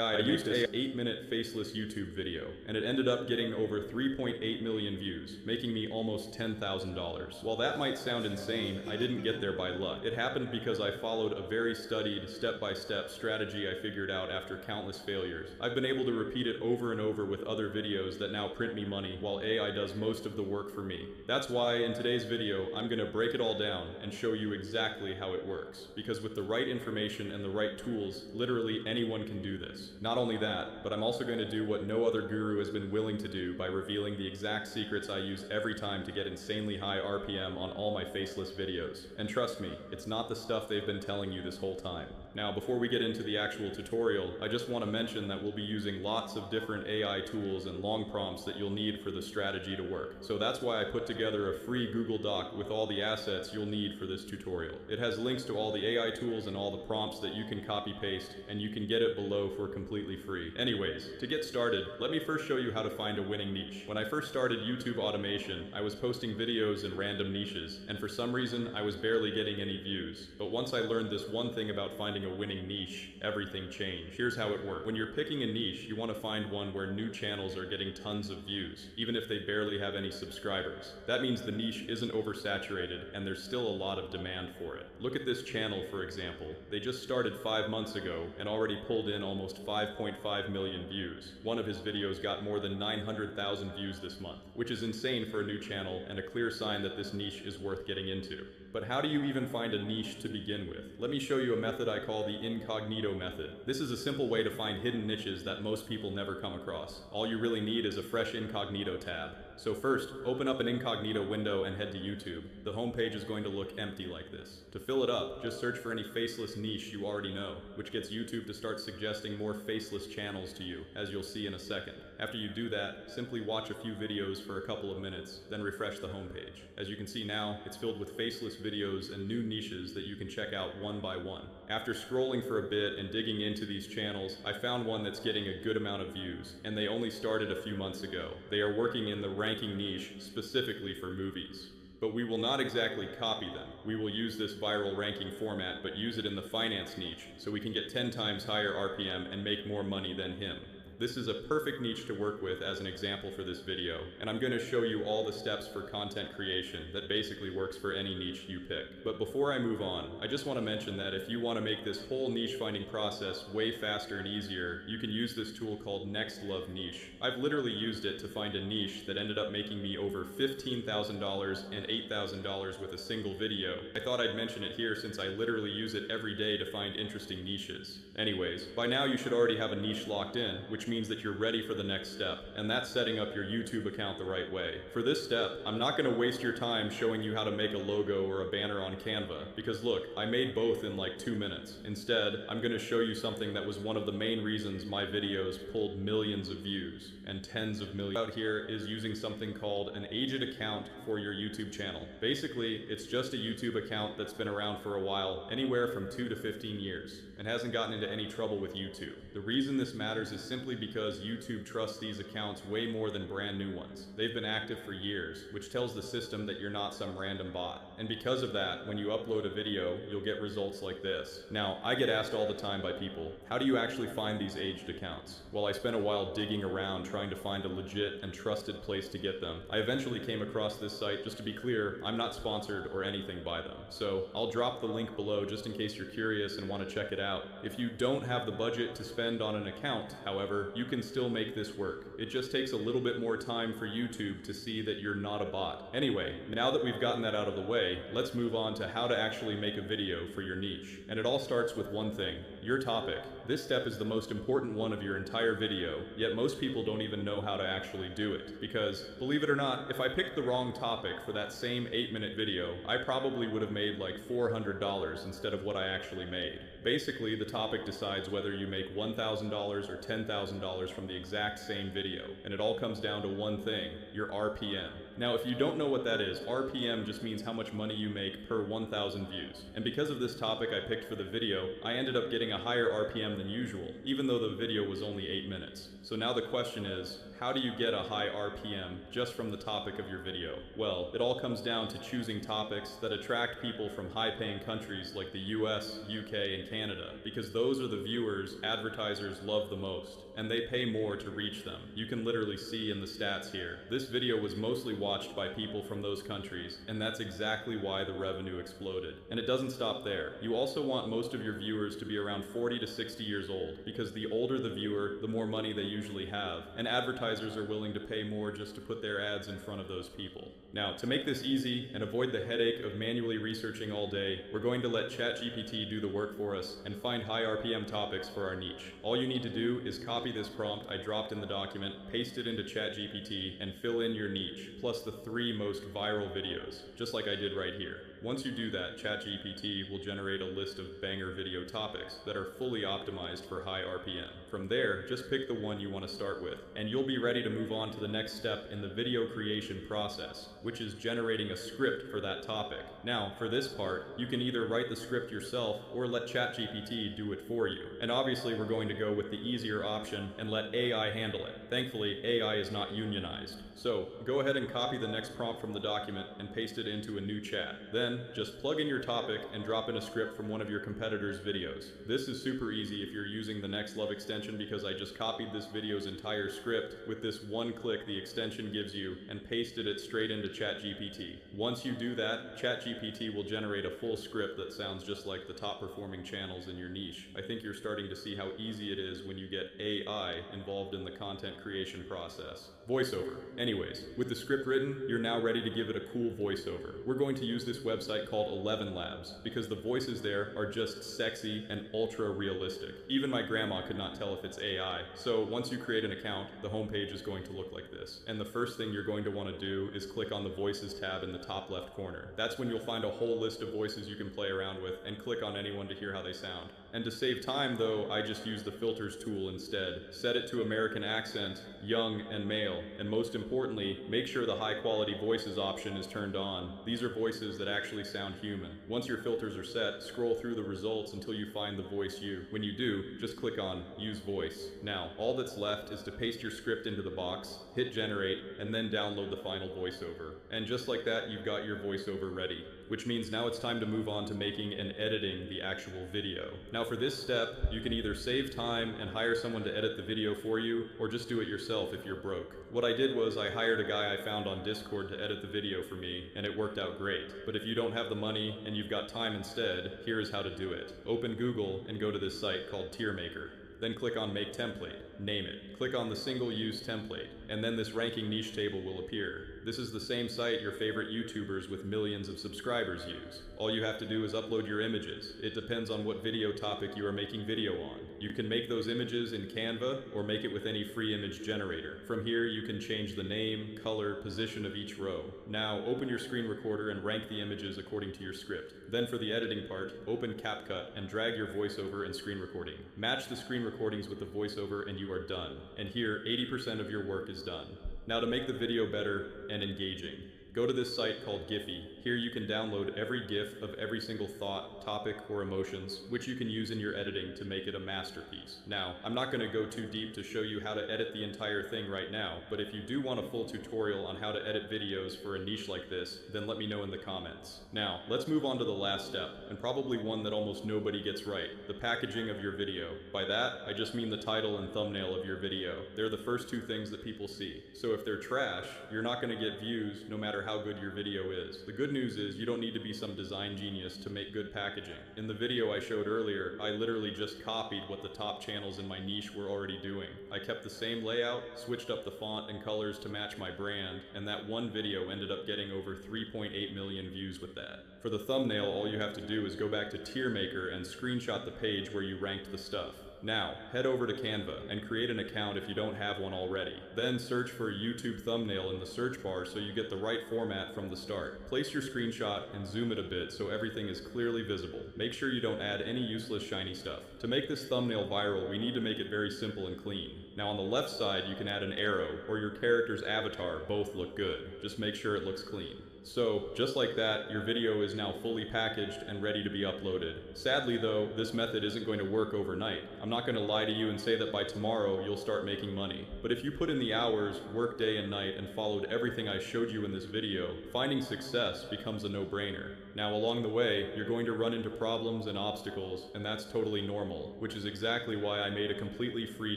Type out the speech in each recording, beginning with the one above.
I used an 8-minute faceless YouTube video, and it ended up getting over 3.8 million views, making me almost $10,000. While that might sound insane, I didn't get there by luck. It happened because I followed a very studied, step-by-step strategy I figured out after countless failures. I've been able to repeat it over and over with other videos that now print me money, while AI does most of the work for me. That's why in today's video, I'm gonna break it all down and show you exactly how it works. Because with the right information and the right tools, literally anyone can do this. Not only that, but I'm also going to do what no other guru has been willing to do by revealing the exact secrets I use every time to get insanely high RPM on all my faceless videos. And trust me, it's not the stuff they've been telling you this whole time. Now, before we get into the actual tutorial, I just want to mention that we'll be using lots of different AI tools and long prompts that you'll need for the strategy to work. So that's why I put together a free Google Doc with all the assets you'll need for this tutorial. It has links to all the AI tools and all the prompts that you can copy paste, and you can get it below for completely free. Anyways, to get started, let me first show you how to find a winning niche. When I first started YouTube automation, I was posting videos in random niches, and for some reason, I was barely getting any views. But once I learned this one thing about finding a winning niche, everything changed. Here's how it works. When you're picking a niche, you want to find one where new channels are getting tons of views, even if they barely have any subscribers. That means the niche isn't oversaturated, and there's still a lot of demand for it. Look at this channel, for example. They just started 5 months ago and already pulled in almost 5.5 million views. One of his videos got more than 900,000 views this month, which is insane for a new channel and a clear sign that this niche is worth getting into. But how do you even find a niche to begin with? Let me show you a method I call the incognito method. This is a simple way to find hidden niches that most people never come across. All you really need is a fresh incognito tab. So first, open up an incognito window and head to YouTube. The homepage is going to look empty like this. To fill it up, just search for any faceless niche you already know, which gets YouTube to start suggesting more faceless channels to you, as you'll see in a second. After you do that, simply watch a few videos for a couple of minutes, then refresh the homepage. As you can see now, it's filled with faceless videos and new niches that you can check out one by one. After scrolling for a bit and digging into these channels, I found one that's getting a good amount of views, and they only started a few months ago. They are working in the ranking niche specifically for movies. But we will not exactly copy them. We will use this viral ranking format, but use it in the finance niche, so we can get 10 times higher RPM and make more money than him. This is a perfect niche to work with as an example for this video, and I'm going to show you all the steps for content creation that basically works for any niche you pick. But before I move on, I just want to mention that if you want to make this whole niche finding process way faster and easier, you can use this tool called Next Love Niche. I've literally used it to find a niche that ended up making me over $15,000 and $8,000 with a single video. I thought I'd mention it here since I literally use it every day to find interesting niches. Anyways, by now you should already have a niche locked in, which means that you're ready for the next step, and that's setting up your YouTube account the right way. For this step, I'm not going to waste your time showing you how to make a logo or a banner on Canva, because look, I made both in like 2 minutes. Instead, I'm going to show you something that was one of the main reasons my videos pulled millions of views, and tens of millions. Out here is using something called an aged account for your YouTube channel. Basically, it's just a YouTube account that's been around for a while, anywhere from 2 to 15 years, and hasn't gotten into any trouble with YouTube. The reason this matters is simply because YouTube trusts these accounts way more than brand new ones. They've been active for years, which tells the system that you're not some random bot. And because of that, when you upload a video, you'll get results like this. Now, I get asked all the time by people, how do you actually find these aged accounts? Well, I spent a while digging around trying to find a legit and trusted place to get them. I eventually came across this site. Just to be clear, I'm not sponsored or anything by them. So I'll drop the link below just in case you're curious and want to check it out. If you don't have the budget to spend on an account, however, you can still make this work. It just takes a little bit more time for YouTube to see that you're not a bot. Anyway, now that we've gotten that out of the way, let's move on to how to actually make a video for your niche. And it all starts with one thing, your topic. This step is the most important one of your entire video, yet most people don't even know how to actually do it. Because, believe it or not, if I picked the wrong topic for that same 8-minute video, I probably would have made like $400 instead of what I actually made. Basically, the topic decides whether you make $1,000 or $10,000 from the exact same video, and it all comes down to one thing, your RPM. Now, if you don't know what that is, RPM just means how much money you make per 1,000 views. And because of this topic I picked for the video, I ended up getting a higher RPM than usual, even though the video was only 8 minutes. So now the question is, how do you get a high RPM just from the topic of your video? Well, it all comes down to choosing topics that attract people from high-paying countries like the US, UK, and Canada, because those are the viewers advertisers love the most, and they pay more to reach them. You can literally see in the stats here. This video was mostly watched by people from those countries, and that's exactly why the revenue exploded. And it doesn't stop there. You also want most of your viewers to be around 40 to 60 years old, because the older the viewer, the more money they usually have, and advertisers are willing to pay more just to put their ads in front of those people. Now, to make this easy and avoid the headache of manually researching all day, we're going to let ChatGPT do the work for us and find high RPM topics for our niche. All you need to do is copy this prompt I dropped in the document, paste it into ChatGPT, and fill in your niche, plus the 3 most viral videos, just like I did right here. Once you do that, ChatGPT will generate a list of banger video topics that are fully optimized for high RPM. From there, just pick the one you want to start with, and you'll be ready to move on to the next step in the video creation process, which is generating a script for that topic. Now, for this part, you can either write the script yourself or let ChatGPT do it for you. And obviously, we're going to go with the easier option and let AI handle it. Thankfully, AI is not unionized. So, go ahead and copy the next prompt from the document and paste it into a new chat. Then, just plug in your topic and drop in a script from one of your competitors' videos. This is super easy if you're using the Nextlove extension, because I just copied this video's entire script with this one click the extension gives you and pasted it straight into ChatGPT. Once you do that, ChatGPT will generate a full script that sounds just like the top performing channels in your niche. I think you're starting to see how easy it is when you get AI involved in the content creation process. Voiceover. Anyways, with the script written, you're now ready to give it a cool voiceover. We're going to use this website called 11 Labs because the voices there are just sexy and ultra realistic. Even my grandma could not tell if it's AI. So once you create an account, the homepage is going to look like this. And the first thing you're going to want to do is click on the Voices tab in the top left corner. That's when you'll find a whole list of voices you can play around with and click on anyone to hear how they sound. And to save time though, I just use the filters tool instead. Set it to American accent, young, and male. And most importantly, make sure the high quality voices option is turned on. These are voices that actually sound human. Once your filters are set, scroll through the results until you find the voice you. When you do, just click on Use Voice. Now, all that's left is to paste your script into the box, hit generate, and then download the final voiceover. And just like that, you've got your voiceover ready. Which means now it's time to move on to making and editing the actual video. Now for this step, you can either save time and hire someone to edit the video for you, or just do it yourself if you're broke. What I did was I hired a guy I found on Discord to edit the video for me, and it worked out great. But if you don't have the money and you've got time instead, here's how to do it. Open Google and go to this site called Tier Maker. Then click on Make Template, name it. Click on the Single Use Template, and then this ranking niche table will appear. This is the same site your favorite YouTubers with millions of subscribers use. All you have to do is upload your images. It depends on what video topic you are making video on. You can make those images in Canva or make it with any free image generator. From here, you can change the name, color, position of each row. Now, open your screen recorder and rank the images according to your script. Then for the editing part, open CapCut and drag your voiceover and screen recording. Match the screen recordings with the voiceover and you are done. And here, 80% of your work is done. Now to make the video better and engaging, go to this site called Giphy. Here you can download every GIF of every single thought, topic, or emotions, which you can use in your editing to make it a masterpiece. Now, I'm not going to go too deep to show you how to edit the entire thing right now, but if you do want a full tutorial on how to edit videos for a niche like this, then let me know in the comments. Now, let's move on to the last step, and probably one that almost nobody gets right, the packaging of your video. By that, I just mean the title and thumbnail of your video. They're the first 2 things that people see. So if they're trash, you're not going to get views no matter how good your video is. The good news is you don't need to be some design genius to make good packaging. In the video I showed earlier, I literally just copied what the top channels in my niche were already doing. I kept the same layout, switched up the font and colors to match my brand, and that one video ended up getting over 3.8 million views with that. For the thumbnail, all you have to do is go back to Tier Maker and screenshot the page where you ranked the stuff. Now, head over to Canva and create an account if you don't have one already. Then search for a YouTube thumbnail in the search bar so you get the right format from the start. Place your screenshot and zoom it a bit so everything is clearly visible. Make sure you don't add any useless shiny stuff. To make this thumbnail viral, we need to make it very simple and clean. Now on the left side, you can add an arrow or your character's avatar. Both look good. Just make sure it looks clean. So, just like that, your video is now fully packaged and ready to be uploaded. Sadly though, this method isn't going to work overnight. I'm not going to lie to you and say that by tomorrow you'll start making money. But if you put in the hours, work day and night, and followed everything I showed you in this video, finding success becomes a no-brainer. Now along the way, you're going to run into problems and obstacles, and that's totally normal, which is exactly why I made a completely free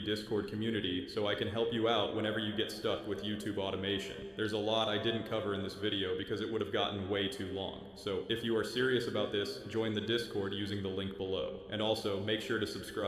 Discord community so I can help you out whenever you get stuck with YouTube automation. There's a lot I didn't cover in this video because it would have gotten way too long. So if you are serious about this, join the Discord using the link below. And also, make sure to subscribe